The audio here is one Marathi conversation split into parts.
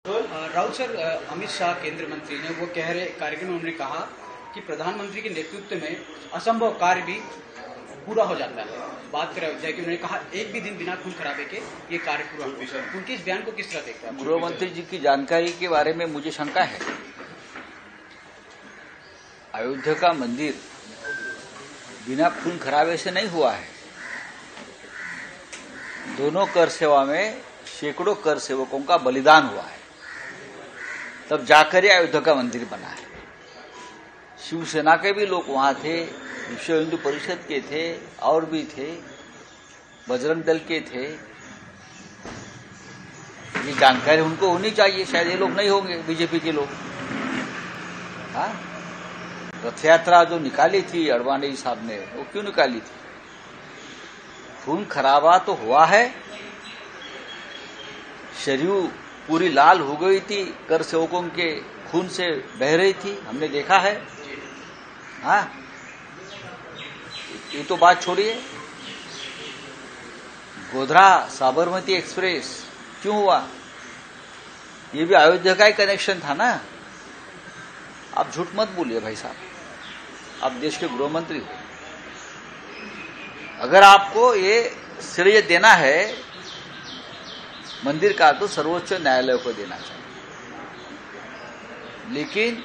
राउत सर, अमित शाह केंद्रीय मंत्री ने वो कह रहे कार्यक्रम में उन्होंने कहा कि प्रधानमंत्री के नेतृत्व में असंभव कार्य भी पूरा हो जाता है। बात करें अयोध्या की, उन्होंने कहा एक भी दिन बिना खून खराबे के ये कार्य पूरा हो। उनके इस बयान को किस तरह देखते हैं? गृह मंत्री जी की जानकारी के बारे में मुझे शंका है। अयोध्या का मंदिर बिना खून खराबे से नहीं हुआ है। दोनों कर सेवा में सैकड़ों कर सेवकों का बलिदान हुआ है, तब जाकर ही अयोध्या का मंदिर बना है। शिवसेना के भी लोग वहां थे, विश्व हिंदू परिषद के थे, और भी थे, बजरंग दल के थे। ये जानकारी उनको होनी चाहिए। शायद ये लोग नहीं होंगे, बीजेपी के लोग। हाँ, रथ यात्रा जो निकाली थी अडवाणी साहब ने, वो क्यों निकाली थी? खून खराबा तो हुआ है। शरीर पूरी लाल हो गई थी, कर सेवकों के खून से बह रही थी, हमने देखा है। हाँ, ये तो बात छोड़िए। गोधरा साबरमती एक्सप्रेस क्यों हुआ? ये भी अयोध्या का ही कनेक्शन था ना। आप झूठ मत बोलिए भाई साहब, आप देश के गृह मंत्री हो। अगर आपको ये श्रेय देना है मंदिर का, तो सर्वोच्च न्यायालय को देना चाहिए। लेकिन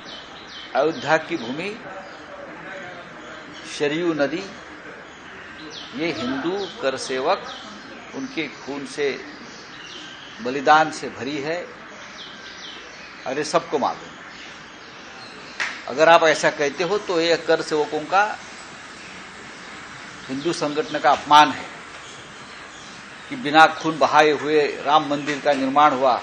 अयोध्या की भूमि, सरयू नदी, ये हिंदू कर सेवक उनके खून से, बलिदान से भरी है। अरे सबको मालूम। अगर आप ऐसा कहते हो तो ये कर सेवकों का, हिंदू संगठन का अपमान है कि बिना खून बहाए हुए राम मंदिर का निर्माण हुआ।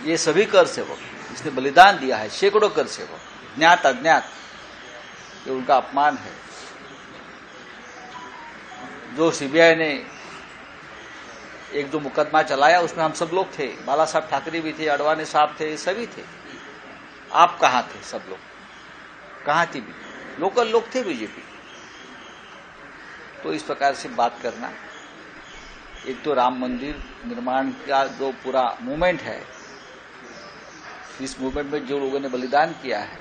ये सभी कर सेवक, जिसने बलिदान दिया है, सैकड़ों कर सेवक, ज्ञात अज्ञात, ये उनका अपमान है। जो सीबीआई ने एक दो मुकदमा चलाया, उसमें हम सब लोग थे। बाला साहब ठाकरे भी थे, अडवाणी साहब थे, सभी थे। आप कहां थे? सब लोग कहां थे? भी लोकल लोग थे बीजेपी। तो इस प्रकार से बात करना, एक तो राम मंदिर निर्माण का जो पूरा मूवमेंट है, इस मूवमेंट में जो लोगों ने बलिदान किया है,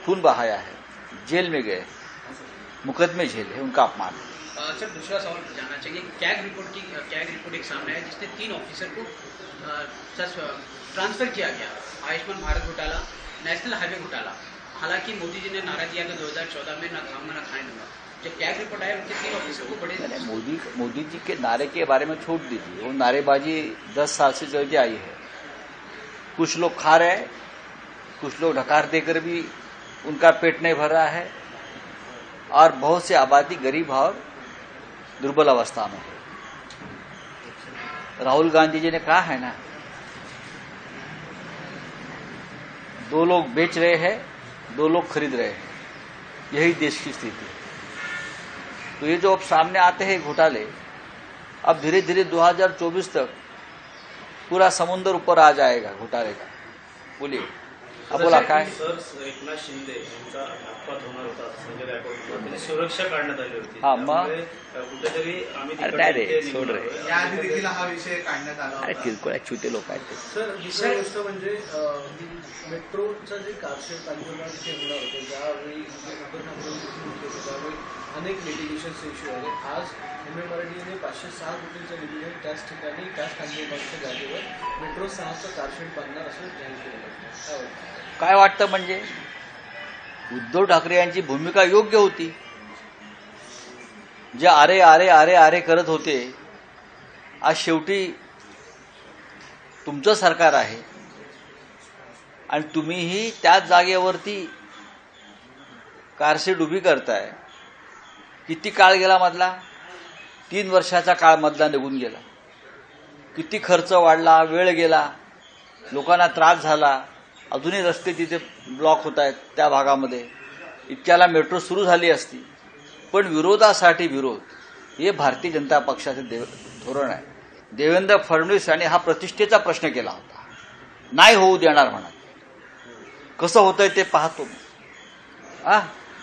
खून बहाया है, जेल में गए, मुकदमे झेले, उनका अपमान है। सर, दूसरा सवाल जानना चाहिए। कैग रिपोर्ट एक सामने है जिसमें 3 ऑफिसर को ट्रांसफर किया गया। आयुष्मान भारत घोटाला, नेशनल हाईवे घोटाला। हालांकि मोदी जी ने नारा दिया था 2014 में, ना खाऊंगा ना खाने दूंगा। जब कैग रिपोर्ट आया, उनके 3 ऑफिसर को बड़े मोदी जी के नारे के बारे में छोड़ दीजिए। वो नारेबाजी 10 साल से चलती आई है। कुछ लोग खा रहे, कुछ लोग ढकार देकर भी उनका पेट नहीं भर रहा है, और बहुत से आबादी गरीब और दुर्बल अवस्था में है। राहुल गांधी जी ने कहा है ना, 2 लोग बेच रहे हैं, 2 लोग खरीद रहे हैं। यही देश की स्थिति है। तो ये जो अब सामने आते हैं घोटाले, अब धीरे धीरे 2024 तक पूरा समुद्र ऊपर आ जाएगा घोटाले का। बोलिए, अब बोला काय? सर, एकनाथ शिंदे यांचा अपघात होणार होता, संजय गायकवाड त्यांची सुरक्षा काढण्यात आली होती। हा, मग कुठेतरी आम्ही सोड रे, याआधी देखील हा विषय काढण्यात आला अरे किरकोळ छोटे लोक आहेत ते। सर, दुसरी गोष्ट म्हणजे मेट्रोचा जे कारशेड पालिकेला तिथे होणार होते, ज्यावेळी त्यावेळी अनेक लिटिगेशन्स इश्यू आले। आज MMRDAने 506 कोटींचं निधी त्याच ठिकाणी, त्याच कांदोबादच्या जागेवर मेट्रो 6चं कारशेड बांधणार असं जाहीर केलं। काय वाटतं? म्हणजे उद्धव ठाकरे यांची भूमिका योग्य होती। जे आरे आरे आरे आरे करत होते, आज शेवटी तुमचं सरकार आहे आणि तुम्हीही त्याच जागेवरती कारशेड उभी करताय। किती काळ गेला मधला? 3 वर्षाचा काळ मधला निघून गेला। किती खर्च वाढला, वेळ गेला, लोकांना त्रास झाला। अजूनही रस्ते तिथे ब्लॉक होत आहेत त्या भागामध्ये। इतक्याला मेट्रो सुरू झाली असती, पण विरोधासाठी विरोध, हे भारतीय जनता पक्षाचे धोरण आहे। देवेंद्र फडणवीस यांनी हा प्रतिष्ठेचा प्रश्न केला होता, नाही होऊ देणार म्हणत। कसं होतंय ते पाहतो।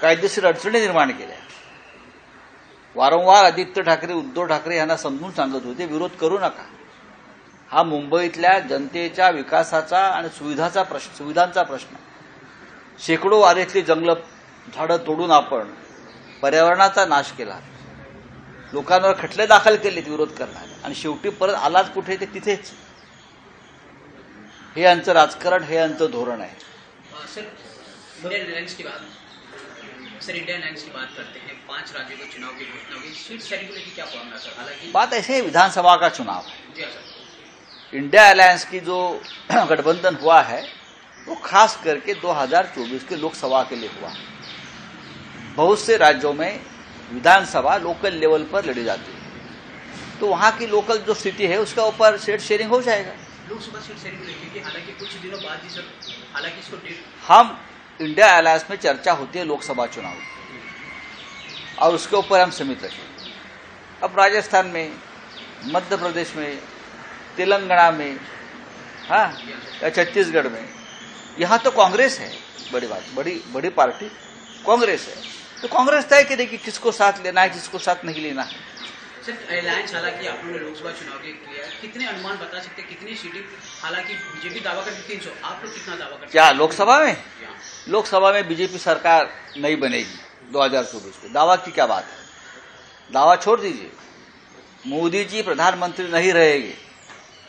कायदेशीर अडचणी निर्माण केल्या। वारंवार आदित्य ठाकरे, उद्धव ठाकरे यांना समजून सांगत होते, विरोध करू नका, हा मुंबईतल्या जनतेच्या विकासाचा आणि सुविधांचा प्रश्न. शेकडो वारेतली जंगलं झाडं तोडून आपण पर्यावरणाचा नाश केला, लोकांवर खटले दाखल केलेत विरोध करणार, आणि शेवटी परत आलाच कुठे ते तिथेच. हे यांचं राजकारण, हे यांचं धोरण आहे. सर इंडियन अलायंस की बात करते हैं. 5 राज्यों के चुनाव की घोषणा हुई. सीट शेयरिंग को लेकर क्या कहना सर? हालांकि बात ऐसे है, विधानसभा का चुनाव है. जी हाँ सर. इंडिया अलायंस की जो गठबंधन हुआ है वो खास करके 2024 के लोकसभा के लिए हुआ. बहुत से राज्यों में विधानसभा लोकल लेवल पर लड़ी जाती है, तो वहां की लोकल जो स्थिति है उसका ऊपर सीट शेयरिंग हो जाएगा. लोकसभा सीट शेयरिंग को लेकर हालांकि कुछ दिनों बाद ही सर, हालांकि इसको हम इंडिया अलायंस में चर्चा होती है लोकसभा चुनाव और उसके ऊपर हम सीमित रखें. अब राजस्थान में, मध्य प्रदेश में, तेलंगाना में, हाँ, या छत्तीसगढ़ में, यहाँ तो कांग्रेस है. बड़ी बात, बड़ी पार्टी कांग्रेस है, तो कांग्रेस तय करेगी किसको साथ लेना है, किसको साथ नहीं लेना है. सर अलायंस, हालांकि आप लोगों ने लोकसभा चुनाव के किया, कितने अनुमान बता सकते हैं कितनी सीटें? हालांकि बीजेपी दावा करती 300, आप लोग कितना दावा करते? क्या लोकसभा में? लोकसभा में बीजेपी सरकार नहीं बनेगी 2024 में. दावा की क्या बात है, दावा छोड़ दीजिए. मोदी जी प्रधानमंत्री नहीं रहेंगे,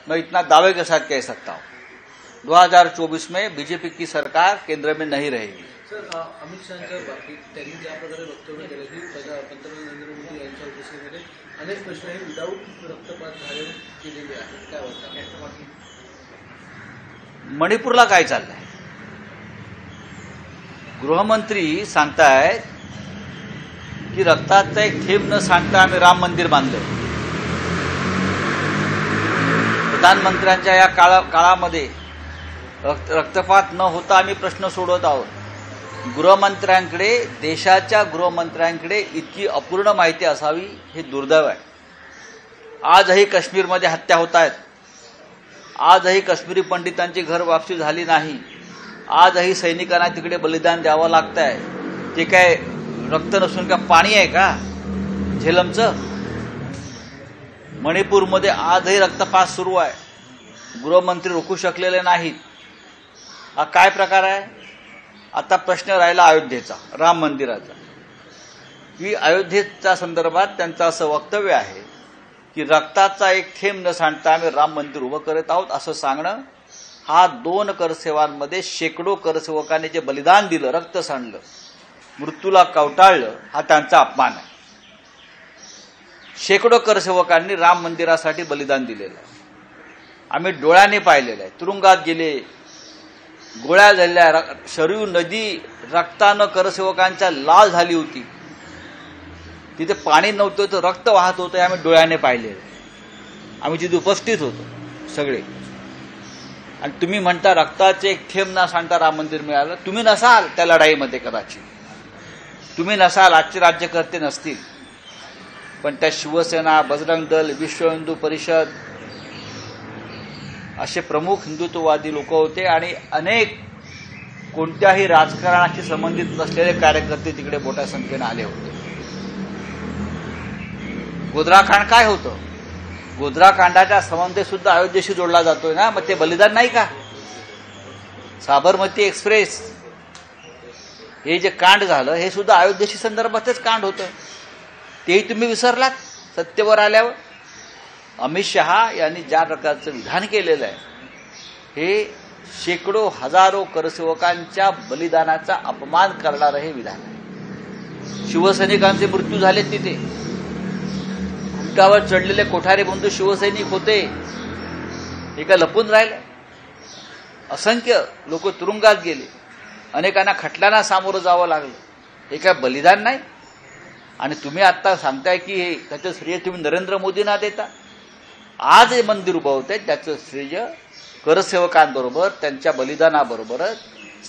मैं इतना दावे के साथ कह सकता हूं. 2024 में बीजेपी की सरकार केंद्र में नहीं रहेगी. सर अमित शहांच्या बाबतीत त्यांनी ज्या प्रकारे वक्तव्य केलं की पंतप्रधान नरेंद्र मोदी यांच्या उपस्थितीमध्ये अनेक प्रश्न हे विदाऊट रक्तपात झाले केलेले आहेत, काय वाटतं? मणिपूरला काय चाललंय? गृहमंत्री सांगतायत की रक्ताचा एक थेंब न सांडता आम्ही राम मंदिर बांधलं. प्रधानमंत्र्यांच्या या काळामध्ये रक्तपात न होता आम्ही प्रश्न सोडवत आहोत. गृहमंत्र्यांकडे, देशाच्या गृहमंत्र्यांकडे इतकी अपूर्ण माहिती असावी हे दुर्दैव आहे. आजही काश्मीरमध्ये हत्या होत आहेत, आजही काश्मीरी पंडितांची घर वापसी झाली नाही, आजही सैनिकांना तिकडे बलिदान द्यावं लागत आहे. ते काय रक्त नसून का पाणी आहे का झेलमचं? मणिपूरमध्ये आजही रक्तपात सुरू आहे, गृहमंत्री रोखू शकलेले नाहीत. हा काय प्रकार आहे? आता प्रश्न राहिला अयोध्येचा, राम मंदिराचा. की अयोध्येच्या संदर्भात त्यांचं असं वक्तव्य आहे की रक्ताचा एक थेंब न सांडता आम्ही राम मंदिर उभं करत आहोत असं सांगणं, हा 2 करसेवांमध्ये शेकडो करसेवकांनी जे बलिदान दिलं, रक्त सांडलं, मृत्यूला कवटाळलं, हा त्यांचा अपमान आहे. शेकडो करसेवकांनी राम मंदिरासाठी बलिदान दिलेलं आहे. आम्ही डोळ्याने पाहिलेलं आहे. तुरुंगात गेले, गोळ्या झाल्या, शरयू नदी रक्तानं करसेवकांच्या लाल झाली होती. तिथे पाणी नव्हतं तर रक्त वाहत होतं, आम्ही डोळ्याने पाहिलेलं आहे. आम्ही तिथे उपस्थित होतो सगळे. आणि तुम्ही म्हणता रक्ताचे एक थेंब ना सांडता राम मंदिर मिळालं. तुम्ही नसाल त्या लढाईमध्ये, कदाचित तुम्ही नसाल, आजचे राज्यकर्ते नसतील, पण त्या शिवसेना, बजरंग दल, विश्व हिंदू परिषद असे प्रमुख हिंदुत्ववादी लोक होते आणि अनेक कोणत्याही राजकारणाशी संबंधित नसलेले कार्यकर्ते तिकडे मोठ्या संख्येने आले होते. गोध्राकांड काय होतं? गोध्राकांडाचा संबंध सुद्धा अयोध्येशी जोडला जातोय ना, मग ते बलिदान नाही का? साबरमती एक्सप्रेस हे जे कांड झालं हे सुद्धा अयोध्येशी संदर्भातच कांड होतं. तेही तुम्ही विसरलात सत्तेवर आल्यावर. अमित शहा यांनी ज्या प्रकारचं विधान केलेलं आहे हे शेकडो हजारो करसेवकांच्या बलिदानाचा अपमान करणारं हे विधान आहे. शिवसैनिकांचे मृत्यू झाले तिथे. उंटावर चढलेले कोठारे बंधू शिवसैनिक होते, हे काय लपून राहिलं? असंख्य लोक तुरुंगात गेले, अनेकांना खटल्यांना सामोरं जावं लागलं. हे काय बलिदान नाही? आणि तुम्ही आता सांगताय की हे त्याचं श्रेय तुम्ही नरेंद्र मोदींना देता. आज हे मंदिर उभं होतंय त्याचं श्रेय करसेवकांबरोबर, त्यांच्या बलिदानाबरोबरच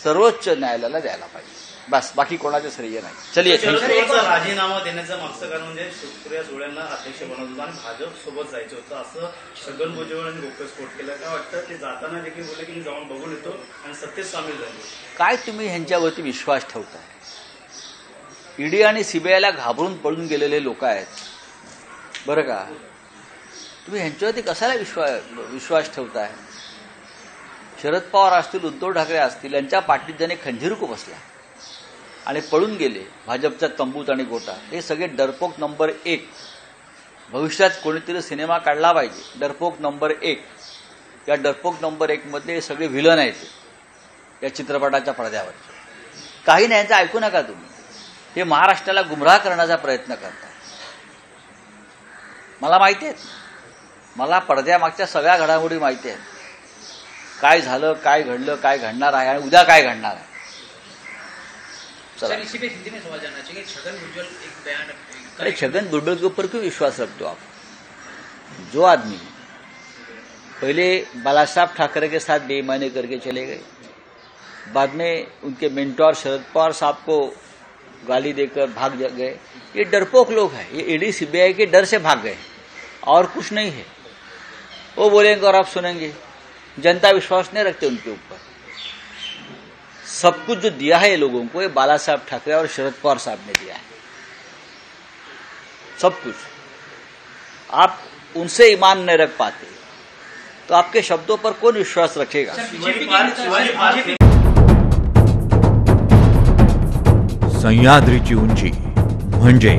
सर्वोच्च न्यायालयाला द्यायला पाहिजे. बस, बाकी कोणाचं श्रेय नाही. चलिए. शरद पवारचा राजीनामा देण्याचं मागचं कारण म्हणजे सुप्रिया सुळेंना अध्यक्ष बनवत होतं आणि भाजप सोबत जायचं होतं असं छगन भुजबळांनी गौप्यस्फोट केला. काय वाटतं? ते जाताना देखील बोलले की मी जाऊन बघून येतो आणि सत्तेत सामील झाले. काय तुम्ही ह्यांच्यावरती विश्वास ठेवताय? ईडी आणि सीबीआयला घाबरून पळून गेलेले लोक आहेत बरं का. तुम्ही ह्यांच्यावरती कशाला विश्वास ठेवताय? शरद पवार असतील, उद्धव ठाकरे असतील, यांच्या पाठीत ज्याने खंजीर को बसला आणि पळून गेले भाजपच्या तंबूत आणि गोटात, हे सगळे डरपोक नंबर 1. भविष्यात कोणीतरी सिनेमा काढला पाहिजे, डरपोक नंबर 1. या डरपोक नंबर 1 मधले हे सगळे व्हिलन आहेत या चित्रपटाच्या पडद्यावर. काही नाही, यांचं ऐकू नका तुम्ही. हे महाराष्ट्राला गुमराह करण्याचा प्रयत्न करतात. मला माहिती आहेत, मला पडद्यामागच्या सगळ्या घडामोडी माहिती आहेत. काय झालं, काय घडलं, काय घडणार आहे आणि उद्या काय घडणार आहे. सर, इसी पे हिंदी में सवाल जानना चाहिए. छगन भुजबल एक बयान. अरे छगन भुजबल के ऊपर क्यों विश्वास रखते हो आप? जो आदमी पहले बालासाहब ठाकरे के साथ बेईमानी करके चले गए, बाद में उनके मेंटोर शरद पवार साहब को गाली देकर भाग गए, ये डरपोक लोग हैं. ये ईडी सीबीआई के डर से भाग गए और कुछ नहीं है. वो बोलेंगे और आप सुनेंगे. जनता विश्वास नहीं रखते उनके ऊपर. सब कुछ जो दिया है ये लोगों को, ये बाला साहब ठाकरे और शरद पवार साहब ने दिया है. सब कुछ. आप उनसे ईमान नहीं रख पाते तो आपके शब्दों पर कौन विश्वास रखेगा? सह्याद्रीची उंची म्हणजे